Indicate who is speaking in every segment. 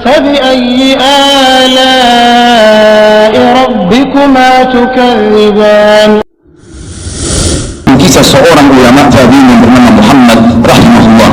Speaker 1: فبأي آلاء ربكما تكذبان.
Speaker 2: Kisah seorang ulama tabi'in yang bernama Muhammad rahimahullah.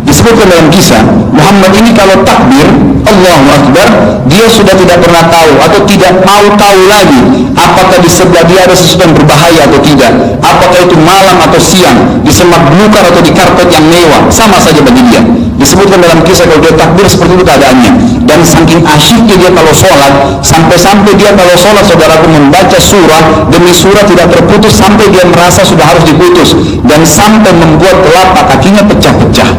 Speaker 2: Disebutkan dalam kisah, Muhammad ini kalau takbir Allahu Akbar, dia sudah tidak pernah tahu atau tidak mau tahu lagi apakah di sebelah dia ada sesuatu yang berbahaya atau tidak, apakah itu malam atau siang, di semak belukar atau di karpet yang mewah, sama saja bagi dia. Disebutkan dalam kisah kalau dia takbir seperti itu keadaannya. Dan saking asyiknya dia kalau sholat, sampai-sampai dia kalau sholat, saudaraku, membaca surah demi surah tidak terputus sampai dia merasa sudah harus diputus, dan sampai membuat telapak kakinya pecah-pecah.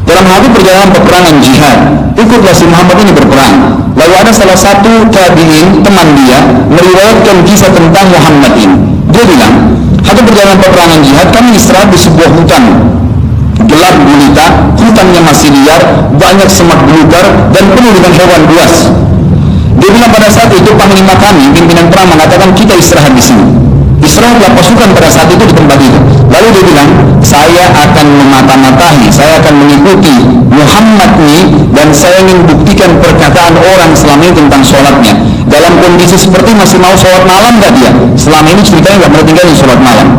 Speaker 2: Dalam hal itu perjalanan peperangan jihad, ikutlah si Muhammad ini berperang. Lalu ada salah satu tabi'in, teman dia, meriwayatkan kisah tentang Muhammad ini. Dia bilang, satu perjalanan peperangan jihad, kami istirahat di sebuah hutan gelap gulita, hutannya masih liar, banyak semak belukar dan penuh dengan hewan buas. Dia bilang pada saat itu panglima kami, pimpinan perang, mengatakan kita istirahat di sini. Istirahatlah pasukan pada saat itu di tempat itu. Lalu dia bilang, saya akan memata-matahi, saya akan mengikuti Muhammad ini, dan saya ingin buktikan perkataan orang selama ini tentang sholatnya. Dalam kondisi seperti masih mau sholat malam gak dia? Selama ini ceritanya gak pernah tinggalin sholat malam.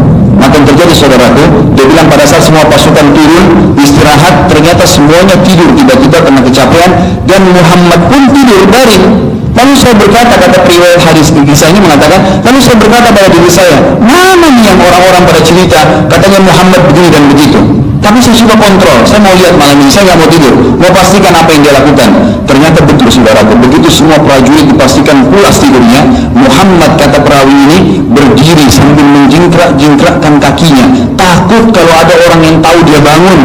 Speaker 2: Maka yang terjadi, saudaraku, dia bilang pada saat semua pasukan turun istirahat, ternyata semuanya tidur tiba-tiba karena kecapean, dan Muhammad pun tidur baring. Lalu saya berkata, kata periwayat hadis kisah ini mengatakan, lalu saya berkata pada diri saya, mana nih yang orang-orang pada cerita katanya Muhammad begini dan begitu. Tapi saya coba kontrol, saya mau lihat malam ini, saya nggak mau tidur, mau pastikan apa yang dia lakukan. Ternyata betul, saudaraku, begitu semua prajurit dipastikan pulas tidurnya, Muhammad, kata perawi ini, berdiri sambil menjingkrak-jingkrakkan kakinya, takut kalau ada orang yang tahu dia bangun.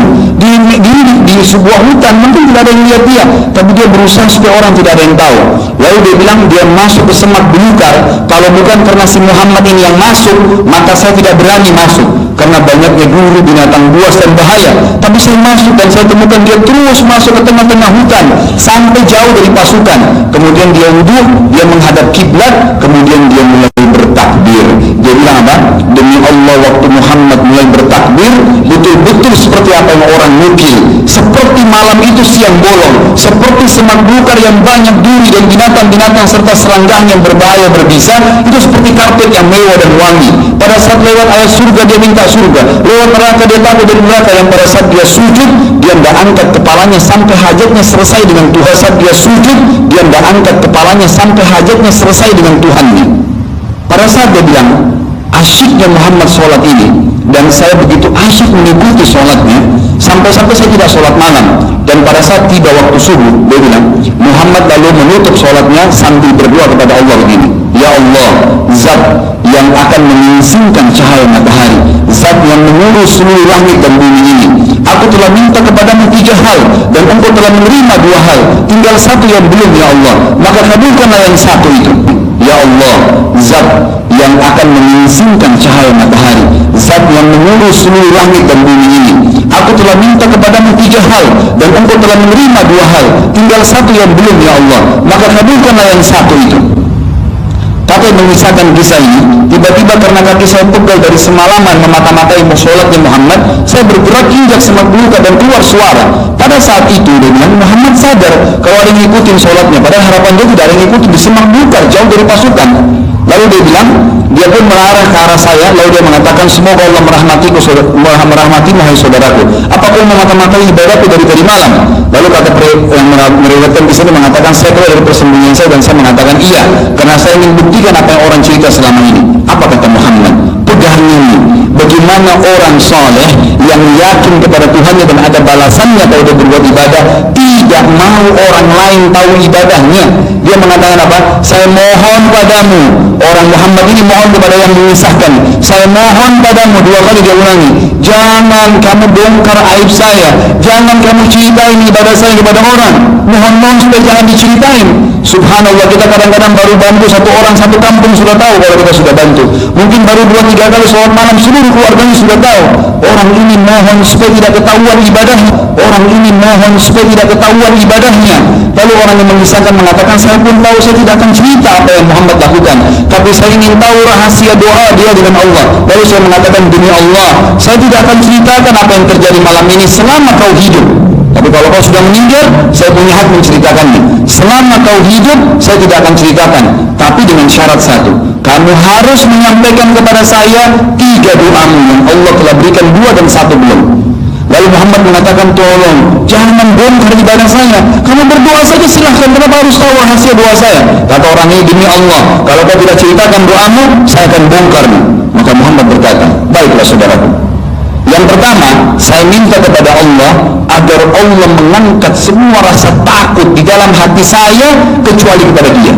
Speaker 2: Di sebuah hutan mungkin tidak ada yang lihat dia, tapi dia berusaha supaya orang tidak ada yang tahu. Lalu dia bilang, dia masuk ke semak belukar. Kalau bukan karena si Muhammad ini yang masuk, maka saya tidak berani masuk, karena banyaknya duri, binatang buas dan bahaya. Tapi saya masuk dan saya temukan dia terus masuk ke tengah-tengah hutan sampai jauh dari pasukan. Kemudian dia wudhu, dia menghadap kiblat, kemudian dia mulai bertakbir. Dia bilang apa? Demi Allah, waktu Muhammad mulai bertakbir, betul-betul seperti apa yang orang nukil, seperti malam itu siang bolong, seperti semak belukar yang banyak duri dan binatang-binatang serta serangga yang berbahaya berbisa, itu seperti karpet yang mewah dan wangi. Pada saat lewat ayat surga dia minta surga, lewat neraka dia takut dari neraka. Yang pada saat dia sujud, dia tidak angkat kepalanya sampai hajatnya selesai dengan Tuhan. Saat dia sujud, dia tidak angkat kepalanya sampai hajatnya selesai dengan Tuhannya. Pada saat dia bilang, asyiknya Muhammad sholat ini, dan saya begitu asyik mengikuti sholatnya, sampai-sampai saya tidak sholat malam. Dan pada saat tiba waktu subuh, dia bilang, Muhammad lalu menutup sholatnya sambil berdoa kepada Allah begini, ya Allah, zat yang akan menyingsingkan cahaya matahari, zat yang mengurus seluruh langit dan bumi ini, aku telah minta kepadamu 3 hal, dan engkau telah menerima 2 hal, tinggal 1 yang belum, ya Allah, maka kabulkanlah yang 1 itu. Ya Allah, zat yang akan menyingsingkan cahaya matahari, zat yang mengurus seluruh langit dan bumi ini, aku telah minta kepadamu 3 hal, dan engkau telah menerima 2 hal, tinggal 1 yang belum, ya Allah, maka kabulkanlah yang 1 itu. Kakek mengisahkan kisah ini, tiba-tiba karena kaki saya pegal dari semalaman memata-matai sholatnya Muhammad, saya bergerak injak semak belukar dan keluar suara. Pada saat itu dia bilang, Muhammad sadar kalau ada yang ngikutin sholatnya, padahal harapan dia tidak ada yang ngikutin di semak belukar jauh dari pasukan. Lalu dia bilang, dia pun mengarah ke arah saya, lalu dia mengatakan, semoga Allah merahmatimu, hai saudaraku, apa kau memata-matai ibadahku dari tadi malam? Lalu kata yang meriwayatkan di sini mengatakan, saya keluar dari persembunyian saya dan saya mengatakan iya, karena saya ingin buktikan apa yang orang cerita selama ini. Apa kata Muhammad? Pegahnya ini, bagaimana orang soleh yang yakin kepada Tuhannya dan ada balasannya kalau dia berbuat ibadah, tidak mau orang lain tahu ibadahnya. Dia mengatakan apa? Saya mohon padamu, orang Muhammad ini mohon kepada yang mengisahkan, saya mohon padamu, 2 kali dia ulangi, jangan kamu bongkar aib saya, jangan kamu ceritain ibadah saya kepada orang, mohon supaya jangan diceritain. Subhanallah, kita kadang-kadang baru bantu 1 orang 1 kampung sudah tahu kalau kita sudah bantu, mungkin baru 2-3 kali sholat malam seluruh keluarganya sudah tahu. Orang ini mohon supaya tidak ketahuan ibadahnya, orang ini mohon supaya tidak ketahuan ibadahnya. Lalu orang yang mengisahkan mengatakan, saya pun tahu saya tidak akan cerita apa yang Muhammad lakukan, tapi saya ingin tahu rahasia doa dia dengan Allah. Lalu saya mengatakan, demi Allah, saya tidak akan ceritakan apa yang terjadi malam ini selama kau hidup. Kata Tapi kalau kau sudah meninggal, saya punya hak menceritakannya. Selama kau hidup, saya tidak akan ceritakan. Tapi dengan syarat satu, kamu harus menyampaikan kepada saya 3 doamu yang Allah telah berikan 2 dan 1 belum. Lalu Muhammad mengatakan, tolong jangan bongkar ibadah saya. Kamu berdoa saja silahkan, kenapa harus tahu rahasia doa saya? Kata orang ini, demi Allah, kalau kau tidak ceritakan doamu, saya akan bongkar. Maka Muhammad berkata, baiklah saudaraku. Yang pertama, saya minta kepada Allah agar Allah mengangkat semua rasa takut di dalam hati saya kecuali kepada Dia.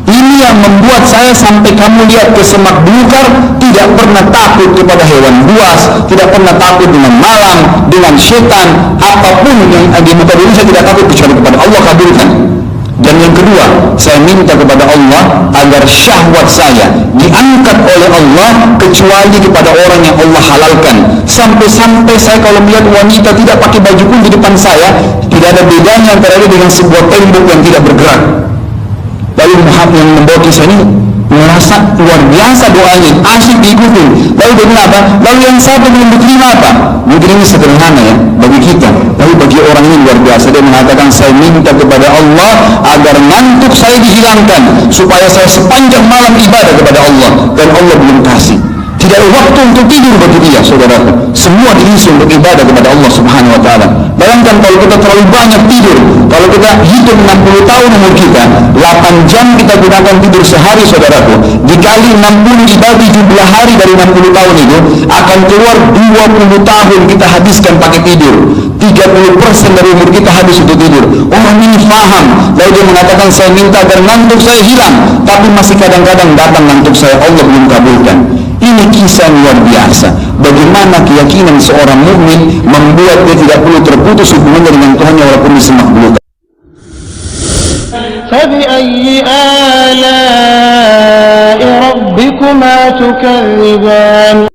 Speaker 2: Ini yang membuat saya sampai kamu lihat ke semak belukar tidak pernah takut kepada hewan buas, tidak pernah takut dengan malam, dengan setan, apapun yang di muka bumi saya tidak takut kecuali kepada Allah. Kabulkan. Dan yang kedua, saya minta kepada Allah agar syahwat saya diangkat oleh Allah kecuali kepada orang yang Allah halalkan. Sampai-sampai saya kalau melihat wanita tidak pakai baju pun di depan saya, tidak ada bedanya antara dia dengan sebuah tembok yang tidak bergerak. Lalu Muhammad yang membawa kisah ini merasa luar biasa doanya, asyik diikutin. Lalu dia bilang apa? Lalu yang satu belum diterima apa? Mungkin ini sederhana ya bagi kita, tapi bagi orang ini luar biasa. Dia mengatakan, saya minta kepada Allah agar ngantuk saya dihilangkan, supaya saya sepanjang malam ibadah kepada Allah. Dan Allah belum kasih. Tidak ada waktu untuk tidur bagi dia, saudaraku. Semua diisi untuk ibadah kepada Allah Subhanahu wa Ta'ala. Bayangkan kalau kita terlalu banyak tidur, kalau kita hidup 60 tahun umur kita, 8 jam kita gunakan tidur sehari, saudaraku, dikali 60 dibagi jumlah hari dari 60 tahun itu, akan keluar 20 tahun kita habiskan pakai tidur. 30% dari umur kita habis untuk tidur. Orang ini faham. Lalu dia mengatakan, saya minta agar ngantuk saya hilang, tapi masih kadang-kadang datang ngantuk saya, Allah belum kabulkan. Ini kisah luar biasa. Bagaimana keyakinan seorang mukmin membuat dia tidak perlu terputus hubungannya dengan Tuhannya walaupun di semak belukar.
Speaker 1: فبأي آلاء ربكما تكذبان